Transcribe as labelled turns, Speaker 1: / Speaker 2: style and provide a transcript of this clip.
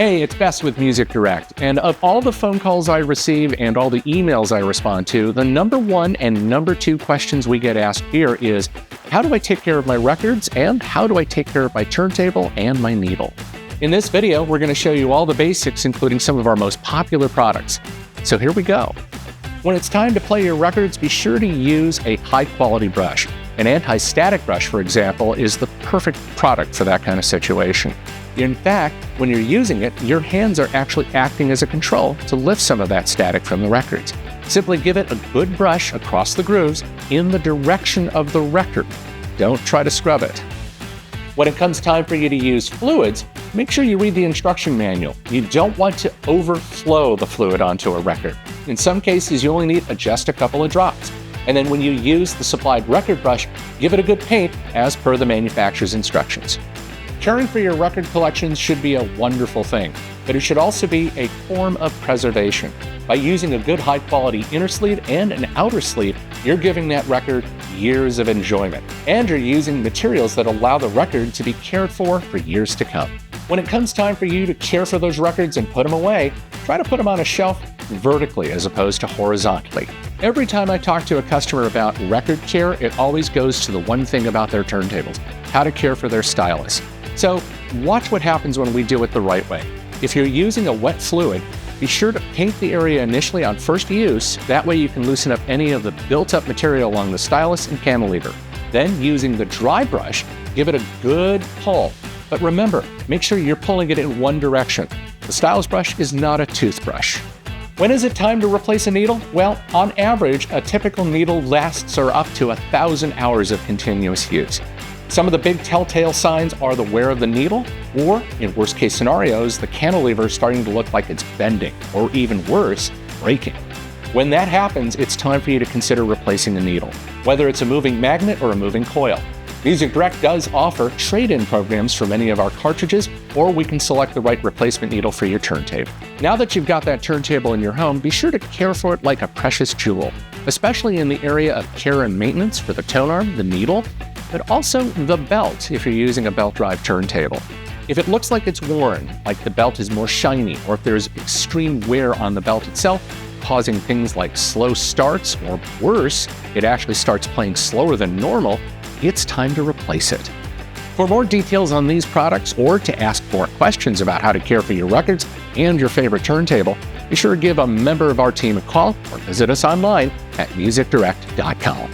Speaker 1: Hey, it's Bes with Music Direct, and of all the phone calls I receive and all the emails I respond to, the number one and number two questions we get asked here is, how do I take care of my records, and how do I take care of my turntable and my needle? In this video, we're going to show you all the basics, including some of our most popular products. So here we go. When it's time to play your records, be sure to use a high-quality brush. An anti-static brush, for example, is the perfect product for that kind of situation. In fact, when you're using it, your hands are actually acting as a control to lift some of that static from the records. Simply give it a good brush across the grooves in the direction of the record. Don't try to scrub it. When it comes time for you to use fluids, make sure you read the instruction manual. You don't want to overflow the fluid onto a record. In some cases, you only need just a couple of drops. And then when you use the supplied record brush, give it a good paint as per the manufacturer's instructions. Caring for your record collections should be a wonderful thing, but it should also be a form of preservation. By using a good high-quality inner sleeve and an outer sleeve, you're giving that record years of enjoyment, and you're using materials that allow the record to be cared for years to come. When it comes time for you to care for those records and put them away, try to put them on a shelf vertically as opposed to horizontally. Every time I talk to a customer about record care, it always goes to the one thing about their turntables: how to care for their stylus. So watch what happens when we do it the right way. If you're using a wet fluid, be sure to paint the area initially on first use. That way you can loosen up any of the built-up material along the stylus and cantilever. Then, using the dry brush, give it a good pull. But remember, make sure you're pulling it in one direction. The stylus brush is not a toothbrush. When is it time to replace a needle? Well, on average, a typical needle lasts up to 1,000 hours of continuous use. Some of the big telltale signs are the wear of the needle, or, in worst case scenarios, the cantilever starting to look like it's bending, or even worse, breaking. When that happens, it's time for you to consider replacing the needle, whether it's a moving magnet or a moving coil. Music Direct does offer trade-in programs for many of our cartridges, or we can select the right replacement needle for your turntable. Now that you've got that turntable in your home, be sure to care for it like a precious jewel, especially in the area of care and maintenance for the tone arm, the needle, but also the belt if you're using a belt drive turntable. If it looks like it's worn, like the belt is more shiny, or if there's extreme wear on the belt itself, causing things like slow starts, or worse, it actually starts playing slower than normal, it's time to replace it. For more details on these products, or to ask more questions about how to care for your records and your favorite turntable, be sure to give a member of our team a call or visit us online at musicdirect.com.